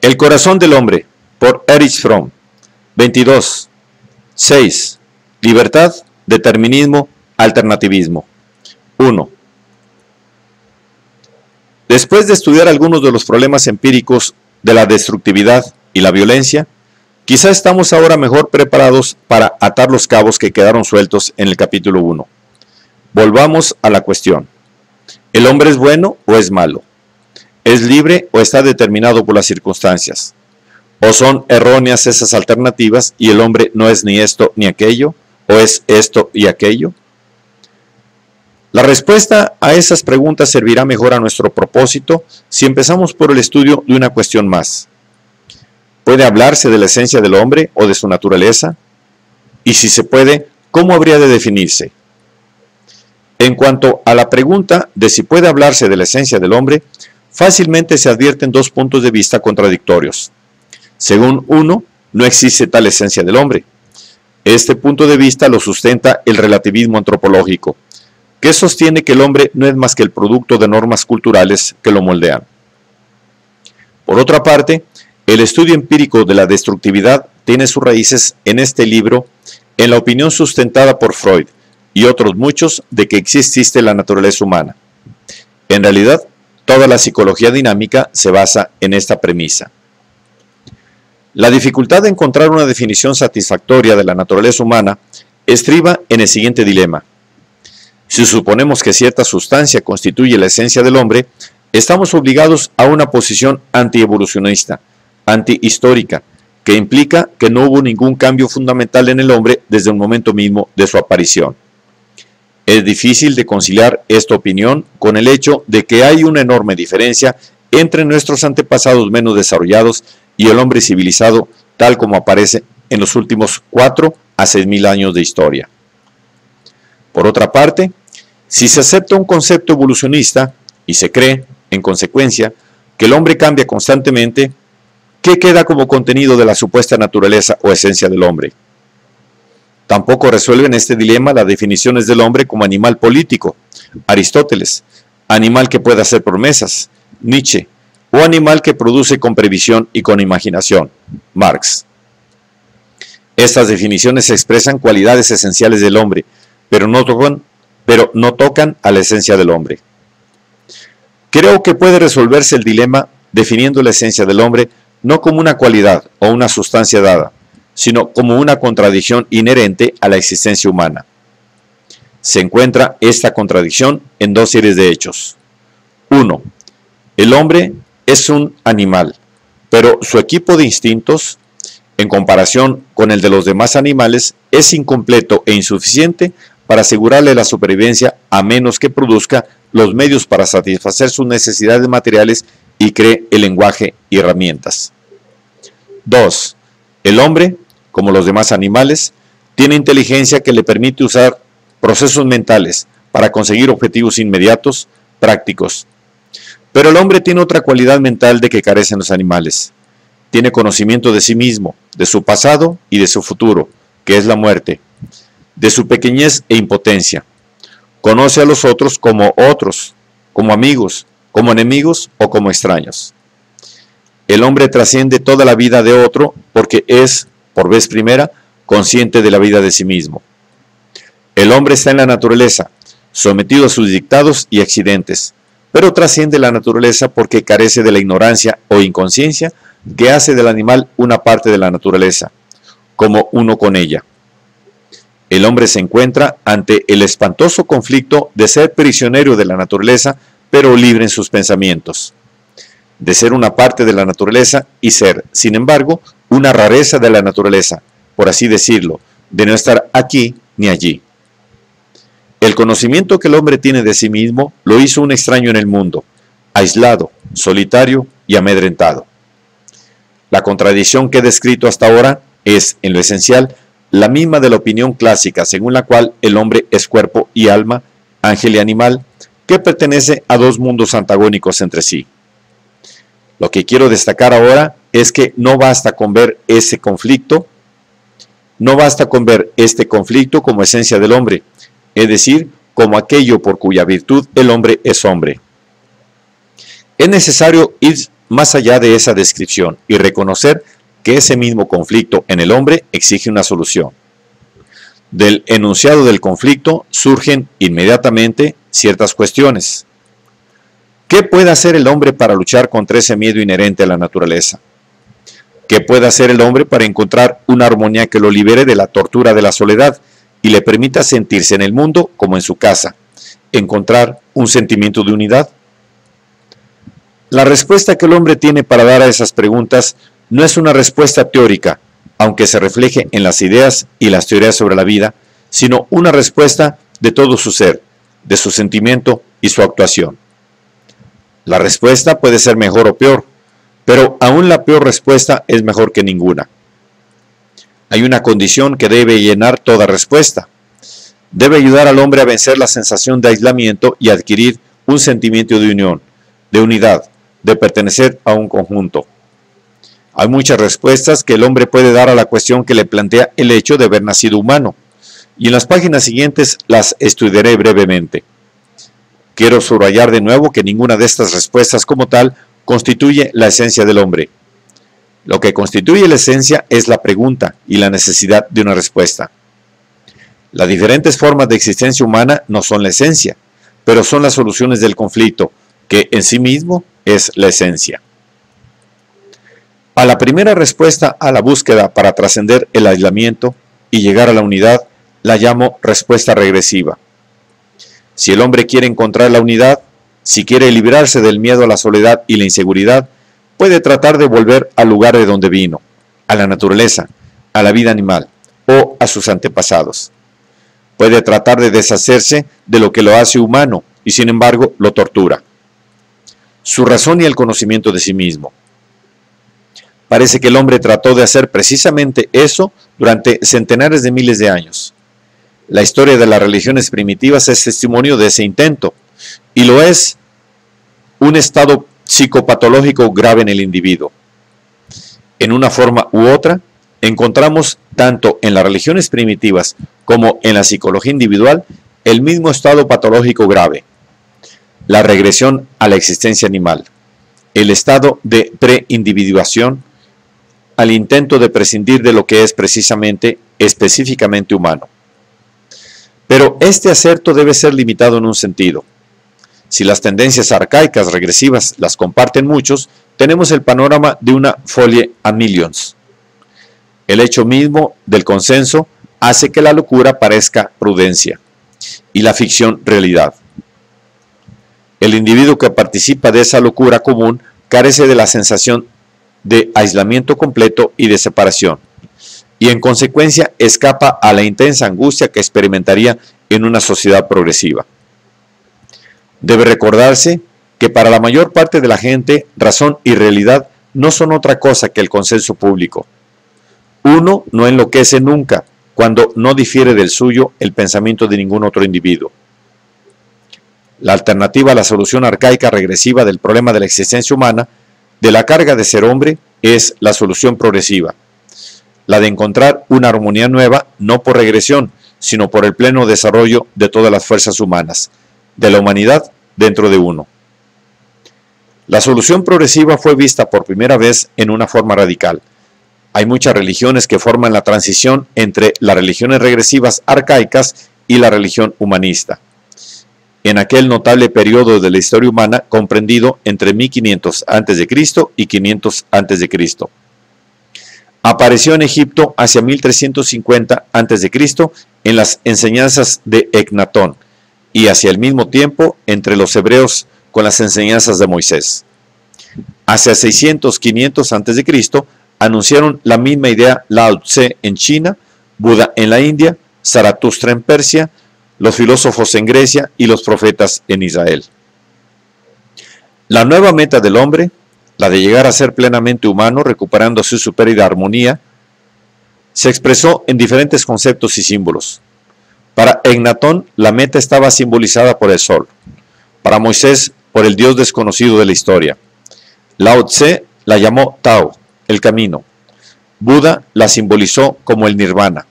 El corazón del hombre, por Erich Fromm. 22. 6. Libertad, determinismo, alternativismo. 1. Después de estudiar algunos de los problemas empíricos de la destructividad y la violencia, quizá estamos ahora mejor preparados para atar los cabos que quedaron sueltos en el capítulo 1. Volvamos a la cuestión. ¿El hombre es bueno o es malo? ¿Es libre o está determinado por las circunstancias? ¿O son erróneas esas alternativas y el hombre no es ni esto ni aquello? ¿O es esto y aquello? La respuesta a esas preguntas servirá mejor a nuestro propósito si empezamos por el estudio de una cuestión más. ¿Puede hablarse de la esencia del hombre o de su naturaleza? Y si se puede, ¿cómo habría de definirse? En cuanto a la pregunta de si puede hablarse de la esencia del hombre, fácilmente se advierten dos puntos de vista contradictorios. Según uno, no existe tal esencia del hombre. Este punto de vista lo sustenta el relativismo antropológico, que sostiene que el hombre no es más que el producto de normas culturales que lo moldean. Por otra parte, el estudio empírico de la destructividad tiene sus raíces en este libro, en la opinión sustentada por Freud y otros muchos de que existe la naturaleza humana. En realidad, toda la psicología dinámica se basa en esta premisa. La dificultad de encontrar una definición satisfactoria de la naturaleza humana estriba en el siguiente dilema. Si suponemos que cierta sustancia constituye la esencia del hombre, estamos obligados a una posición antievolucionista, antihistórica, que implica que no hubo ningún cambio fundamental en el hombre desde el momento mismo de su aparición. Es difícil de conciliar esta opinión con el hecho de que hay una enorme diferencia entre nuestros antepasados menos desarrollados y el hombre civilizado tal como aparece en los últimos 4 a 6.000 años de historia. Por otra parte, si se acepta un concepto evolucionista y se cree, en consecuencia, que el hombre cambia constantemente, ¿qué queda como contenido de la supuesta naturaleza o esencia del hombre? Tampoco resuelven este dilema las definiciones del hombre como animal político, Aristóteles, animal que puede hacer promesas, Nietzsche, o animal que produce con previsión y con imaginación, Marx. Estas definiciones expresan cualidades esenciales del hombre, pero no tocan a la esencia del hombre. Creo que puede resolverse el dilema definiendo la esencia del hombre no como una cualidad o una sustancia dada, sino como una contradicción inherente a la existencia humana. Se encuentra esta contradicción en dos series de hechos. 1. El hombre es un animal, pero su equipo de instintos, en comparación con el de los demás animales, es incompleto e insuficiente para asegurarle la supervivencia a menos que produzca los medios para satisfacer sus necesidades materiales y cree el lenguaje y herramientas. 2. El hombre, como los demás animales, tiene inteligencia que le permite usar procesos mentales para conseguir objetivos inmediatos, prácticos. Pero el hombre tiene otra cualidad mental de que carecen los animales. Tiene conocimiento de sí mismo, de su pasado y de su futuro, que es la muerte, de su pequeñez e impotencia. Conoce a los otros, como amigos, como enemigos o como extraños. El hombre trasciende toda la vida de otro porque es, por vez primera, consciente de la vida de sí mismo. El hombre está en la naturaleza, sometido a sus dictados y accidentes, pero trasciende la naturaleza porque carece de la ignorancia o inconsciencia que hace del animal una parte de la naturaleza, como uno con ella. El hombre se encuentra ante el espantoso conflicto de ser prisionero de la naturaleza, pero libre en sus pensamientos. De ser una parte de la naturaleza y ser, sin embargo, una rareza de la naturaleza, por así decirlo, de no estar aquí ni allí. El conocimiento que el hombre tiene de sí mismo lo hizo un extraño en el mundo, aislado, solitario y amedrentado. La contradicción que he descrito hasta ahora es, en lo esencial, la misma de la opinión clásica, según la cual el hombre es cuerpo y alma, ángel y animal, que pertenece a dos mundos antagónicos entre sí. Lo que quiero destacar ahora es que no basta con ver este conflicto como esencia del hombre, es decir, como aquello por cuya virtud el hombre es hombre. Es necesario ir más allá de esa descripción y reconocer que ese mismo conflicto en el hombre exige una solución. Del enunciado del conflicto surgen inmediatamente ciertas cuestiones. ¿Qué puede hacer el hombre para luchar contra ese miedo inherente a la naturaleza? ¿Qué puede hacer el hombre para encontrar una armonía que lo libere de la tortura de la soledad y le permita sentirse en el mundo como en su casa, encontrar un sentimiento de unidad? La respuesta que el hombre tiene para dar a esas preguntas no es una respuesta teórica, aunque se refleje en las ideas y las teorías sobre la vida, sino una respuesta de todo su ser, de su sentimiento y su actuación. La respuesta puede ser mejor o peor, pero aún la peor respuesta es mejor que ninguna. Hay una condición que debe llenar toda respuesta. Debe ayudar al hombre a vencer la sensación de aislamiento y adquirir un sentimiento de unión, de unidad, de pertenecer a un conjunto. Hay muchas respuestas que el hombre puede dar a la cuestión que le plantea el hecho de haber nacido humano, y en las páginas siguientes las estudiaré brevemente. Quiero subrayar de nuevo que ninguna de estas respuestas como tal constituye la esencia del hombre. Lo que constituye la esencia es la pregunta y la necesidad de una respuesta. Las diferentes formas de existencia humana no son la esencia, pero son las soluciones del conflicto, que en sí mismo es la esencia. A la primera respuesta a la búsqueda para trascender el aislamiento y llegar a la unidad, la llamo respuesta regresiva. Si el hombre quiere encontrar la unidad, si quiere librarse del miedo a la soledad y la inseguridad, puede tratar de volver al lugar de donde vino, a la naturaleza, a la vida animal o a sus antepasados. Puede tratar de deshacerse de lo que lo hace humano y sin embargo lo tortura. Su razón y el conocimiento de sí mismo. Parece que el hombre trató de hacer precisamente eso durante centenares de miles de años. La historia de las religiones primitivas es testimonio de ese intento, y lo es un estado psicopatológico grave en el individuo. En una forma u otra, encontramos tanto en las religiones primitivas como en la psicología individual el mismo estado patológico grave, la regresión a la existencia animal, el estado de preindividuación, al intento de prescindir de lo que es precisamente, específicamente humano. Pero este acerto debe ser limitado en un sentido. Si las tendencias arcaicas regresivas las comparten muchos, tenemos el panorama de una folie a millions. El hecho mismo del consenso hace que la locura parezca prudencia y la ficción realidad. El individuo que participa de esa locura común carece de la sensación de aislamiento completo y de separación, y en consecuencia escapa a la intensa angustia que experimentaría en una sociedad progresiva. Debe recordarse que para la mayor parte de la gente, razón y realidad no son otra cosa que el consenso público. Uno no enloquece nunca cuando no difiere del suyo el pensamiento de ningún otro individuo. La alternativa a la solución arcaica regresiva del problema de la existencia humana, de la carga de ser hombre, es la solución progresiva, la de encontrar una armonía nueva, no por regresión, sino por el pleno desarrollo de todas las fuerzas humanas, de la humanidad dentro de uno. La solución progresiva fue vista por primera vez en una forma radical. Hay muchas religiones que forman la transición entre las religiones regresivas arcaicas y la religión humanista. En aquel notable periodo de la historia humana comprendido entre 1500 a.C. y 500 a.C. Apareció en Egipto hacia 1350 a.C. en las enseñanzas de Ecnatón y hacia el mismo tiempo entre los hebreos con las enseñanzas de Moisés. Hacia 600-500 a.C. anunciaron la misma idea Lao Tse en China, Buda en la India, Zaratustra en Persia, los filósofos en Grecia y los profetas en Israel. La nueva meta del hombre, la de llegar a ser plenamente humano recuperando su superior armonía, se expresó en diferentes conceptos y símbolos. Para Ecnatón, la meta estaba simbolizada por el sol. Para Moisés, por el Dios desconocido de la historia. Lao Tse la llamó Tao, el camino. Buda la simbolizó como el nirvana.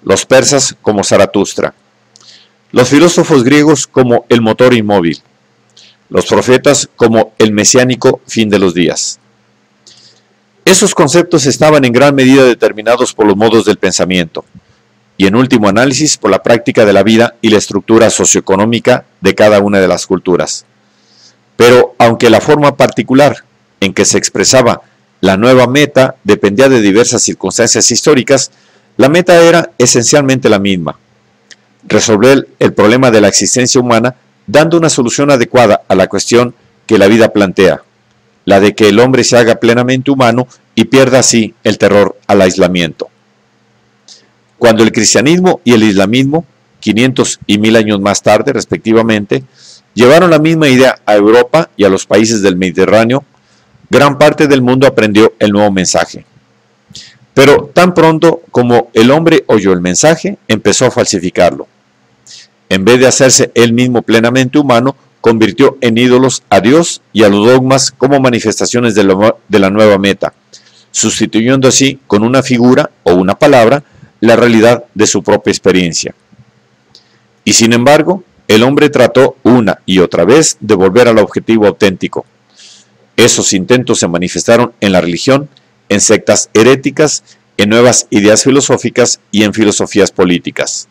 Los persas como Zaratustra. Los filósofos griegos como el motor inmóvil. los profetas como el mesiánico fin de los días. Esos conceptos estaban en gran medida determinados por los modos del pensamiento y en último análisis por la práctica de la vida y la estructura socioeconómica de cada una de las culturas. Pero aunque la forma particular en que se expresaba la nueva meta dependía de diversas circunstancias históricas, la meta era esencialmente la misma: resolver el problema de la existencia humana dando una solución adecuada a la cuestión que la vida plantea, la de que el hombre se haga plenamente humano y pierda así el terror al aislamiento. Cuando el cristianismo y el islamismo, 500 y 1000 años más tarde respectivamente, llevaron la misma idea a Europa y a los países del Mediterráneo, gran parte del mundo aprendió el nuevo mensaje. Pero tan pronto como el hombre oyó el mensaje, empezó a falsificarlo. En vez de hacerse él mismo plenamente humano, convirtió en ídolos a Dios y a los dogmas como manifestaciones de la nueva meta, sustituyendo así con una figura o una palabra la realidad de su propia experiencia. Y sin embargo, el hombre trató una y otra vez de volver al objetivo auténtico. Esos intentos se manifestaron en la religión, en sectas heréticas, en nuevas ideas filosóficas y en filosofías políticas.